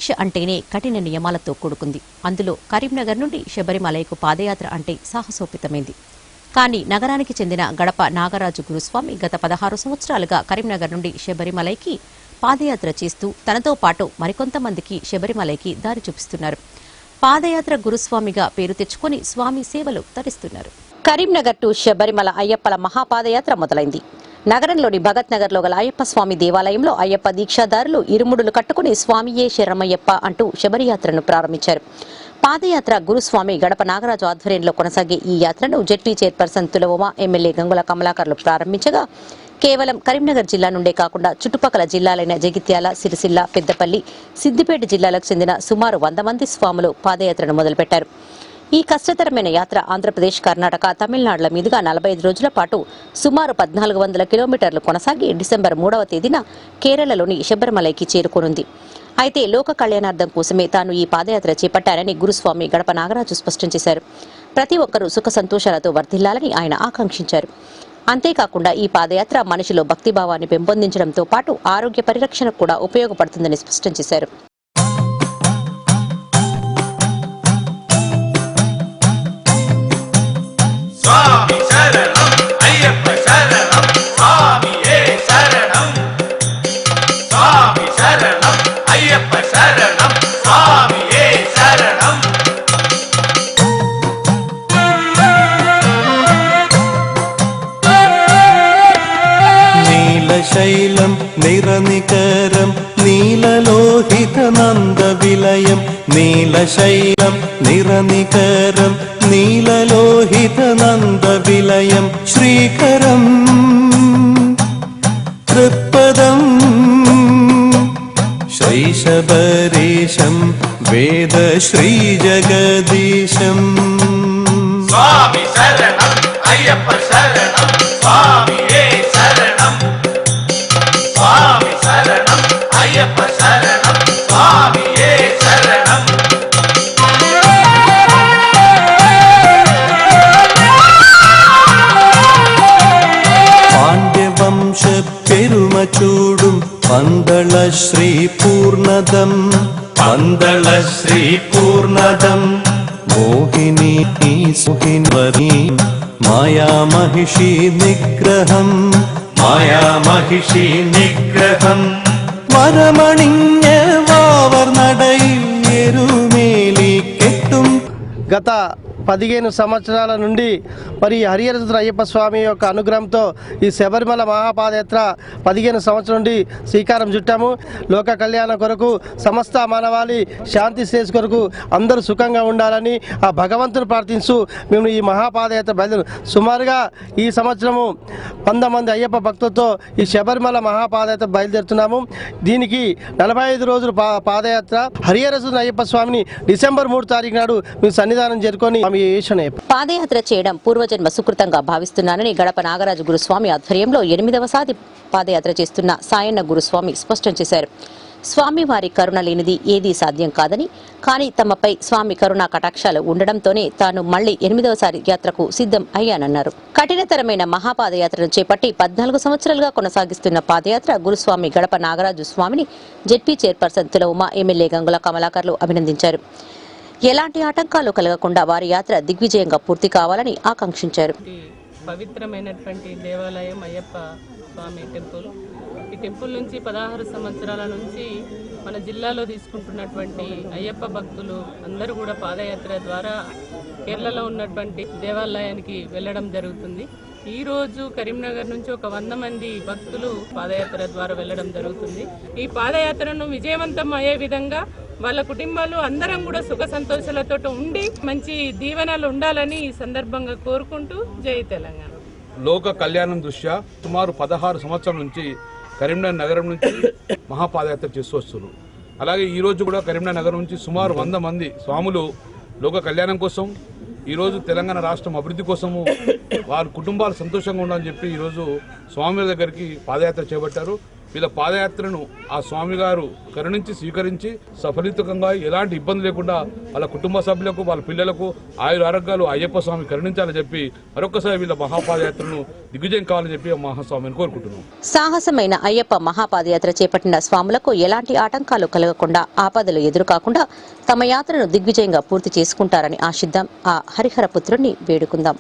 దీక్ష అంటేనే కఠిన నియమాలతో కూడుకుంది. అందులో కరీంనగర్ నుండి శబరిమలైకు పాదయాత్ర అంటే సాహసోపితమైంది. కానీ నగరానికి చెందిన గడప నాగరాజు గురుస్వామి గత 16 సంవత్సరాలుగా కరీంనగర్ నుండి శబరిమలైకి పాదయాత్ర చేస్తూ తనతో పాటు మరికొంతమందికి శబరిమలైకి దారి చూపిస్తున్నారు. పాదయాత్ర గురుస్వామిగా పేరు తెచ్చుకుని స్వామి సేవలు తరిస్తున్నారు. కరీంనగర్ టు శబరిమల అయ్యప్పల మహాపాదయాత్ర మొదలైంది. నగరంలోని భగత్ నగర్ లో గల అయ్యప్ప స్వామి దేవాలయంలో అయ్యప్ప దీక్షాదారులు ఇరుముడులు కట్టుకుని స్వామియే శరణమయ్యప్ప అంటూ శబరియాత్రను ప్రారంభించారు. పాదయాత్ర గురుస్వామి గడప నాగరాజు ఆధ్వర్యంలో కొనసాగే ఈ యాత్రను జెడ్పీ చైర్పర్సన్ తులవమ, ఎమ్మెల్యే గంగుల కమలాకర్లు ప్రారంభించగా కేవలం కరీంనగర్ జిల్లా నుండే కాకుండా చుట్టుపక్కల జిల్లాలైన జగిత్యాల, సిరిసిల్ల, పెద్దపల్లి, సిద్దిపేట జిల్లాలకు చెందిన సుమారు 100 మంది స్వాములు పాదయాత్రను మొదలుపెట్టారు. ఈ కష్టతరమైన యాత్ర ఆంధ్రప్రదేశ్, కర్ణాటక, తమిళనాడుల మీదుగా 45 రోజుల పాటు సుమారు 1400 కిలోమీటర్లు కొనసాగి డిసెంబర్ 3వ తేదీన కేరళలోని శబరిమలైకి చేరుకోనుంది. అయితే లోక కళ్యాణార్థం కోసమే తాను ఈ పాదయాత్ర చేపట్టారని గురుస్వామి గడప నాగరాజు స్పష్టం చేశారు. ప్రతి ఒక్కరూ సుఖ సంతోషాలతో వర్ధిల్లాలని ఆయన ఆకాంక్షించారు. అంతేకాకుండా ఈ పాదయాత్ర మనిషిలో భక్తిభావాన్ని పెంపొందించడంతో పాటు ఆరోగ్య పరిరక్షణకు కూడా ఉపయోగపడుతుందని స్పష్టం చేశారు. శైలం నిరనికరం నీలలోహితనంద విలయం నీలశైలం నిరనికరం నీలలోహితనంద విలయం శ్రీకరం తృత్పదం శ్రీశబరీశం వేద శ్రీజగదీశం. స్వామి శరణం అయ్యప్ప శరణం స్వామియే శరణం. స్వామి శరణం అయ్యప్ప శరణం స్వామియే శరణం. పాండ్యవంశ పెరుమ చూడుం పందళ శ్రీ పూర్ణదం పందళ శ్రీ పూర్ణదం మోహిని సుహిన్వరీ మాయామహిషి నిగ్రహం മായാമഹിഷി നിഗ്രഹം വരമണിഞ്ഞ വാവർ നടയിൽ എരുമേലി കെട്ടും. గత 15 సంవత్సరాల నుండి మరి హరిహర అయ్యప్ప స్వామి యొక్క అనుగ్రహంతో ఈ శబరిమల మహాపాదయాత్ర 15 సంవత్సరాల నుండి శ్రీకారం చుట్టాము. లోక కళ్యాణం కొరకు, సమస్త మానవాళి శాంతి శ్రేయస్ కొరకు అందరూ సుఖంగా ఉండాలని ఆ భగవంతుని ప్రార్థిస్తూ మేము ఈ మహాపాదయాత్ర బయలుదేరు సుమారుగా ఈ సంవత్సరము 100 మంది అయ్యప్ప భక్తులతో ఈ శబరిమల మహాపాదయాత్ర బయలుదేరుతున్నాము. దీనికి 45 రోజులు పాదయాత్ర. హరిహర అయ్యప్ప స్వామిని డిసెంబర్ 3 తారీఖు నాడు మేము సన్నిధానం చేరుకొని పాదయాత్ర చేయడం పూర్వజన్మ సుకృతంగా భావిస్తున్నానని గడప నాగరాజు గురుస్వామి ఆధ్వర్యంలో 8వ సారి పాదయాత్ర చేస్తున్న సాయన్న గురుస్వామి స్పష్టం చేశారు. స్వామి వారి కరుణ లేనిది ఏదీ సాధ్యం కాదని, కానీ తమపై స్వామి కరుణా కటాక్షాలు ఉండడంతోనే తాను మళ్లీ 8వ సారి యాత్రకు సిద్ధం అయ్యానన్నారు. కఠినతరమైన మహాపాదయాత్రను చేపట్టి 14 సంవత్సరాలుగా కొనసాగిస్తున్న పాదయాత్ర గురుస్వామి గడప నాగరాజు స్వామిని జెడ్పీ చైర్పర్సన్ తులవమ, ఎమ్మెల్యే గంగుల కమలాకర్లు అభినందించారు. ఎలాంటి ఆటంకాలు కలగకుండా వారి యాత్ర దిగ్విజయంగా పూర్తి కావాలని ఆకాంక్షించారు. పవిత్రమైనటువంటి దేవాలయం అయ్యప్ప స్వామి టెంపుల్. ఈ టెంపుల్ నుంచి 16 సంవత్సరాల నుంచి మన జిల్లాలో తీసుకుంటున్నటువంటి అయ్యప్ప భక్తులు అందరూ కూడా పాదయాత్ర ద్వారా కేరళలో ఉన్నటువంటి దేవాలయానికి వెళ్ళడం జరుగుతుంది. ఈ రోజు కరీంనగర్ నుంచి ఒక 100 మంది భక్తులు పాదయాత్ర ద్వారా వెళ్ళడం జరుగుతుంది. ఈ పాదయాత్రను విజయవంతం అయ్యే విధంగా వాళ్ళ కుటుంబాలు అందరం కూడా సుఖ సంతోషాలతో ఉండి మంచి దీవెనలు ఉండాలని ఈ సందర్భంగా కోరుకుంటూ జై తెలంగాణ. లోక కళ్యాణం దృష్ట్యా సుమారు 16 సంవత్సరాల నుంచి కరీంనగర్ నగరం నుంచి మహాపాదయాత్ర చేస్తూ వస్తున్నారు. అలాగే ఈ రోజు కూడా కరీంనగర్ నగరం నుంచి సుమారు 100 మంది స్వాములు లోక కళ్యాణం కోసం, ఈరోజు తెలంగాణ రాష్ట్రం అభివృద్ధి కోసము వారి కుటుంబాలు సంతోషంగా ఉండాలని చెప్పి ఈరోజు స్వామి దగ్గరికి పాదయాత్ర చేపట్టారు. వీళ్ళ పాదయాత్రను ఆ స్వామి గారు కరుణించి స్వీకరించి సఫలీతంగా ఎలాంటి ఇబ్బంది లేకుండా వాళ్ళ కుటుంబ సభ్యులకు వాళ్ళ పిల్లలకు ఆయుర ఆరోగ్యాలు అయ్యప్ప స్వామి కరుణించాలని చెప్పి మరొకసారి వీళ్ళ మహాపాదయాత్రను దిగ్విజయం కావాలని చెప్పి ఆ మహాస్వామిని కోరుకుంటున్నాం. సాహసమైన అయ్యప్ప మహాపాదయాత్ర చేపట్టిన స్వాములకు ఎలాంటి ఆటంకాలు కలగకుండా ఆపదలు ఎదురుకాకుండా తమ యాత్రను దిగ్విజయంగా పూర్తి చేసుకుంటారని ఆశిద్దాం. ఆ హరిహర పుత్రుణ్ణి వేడుకుందాం.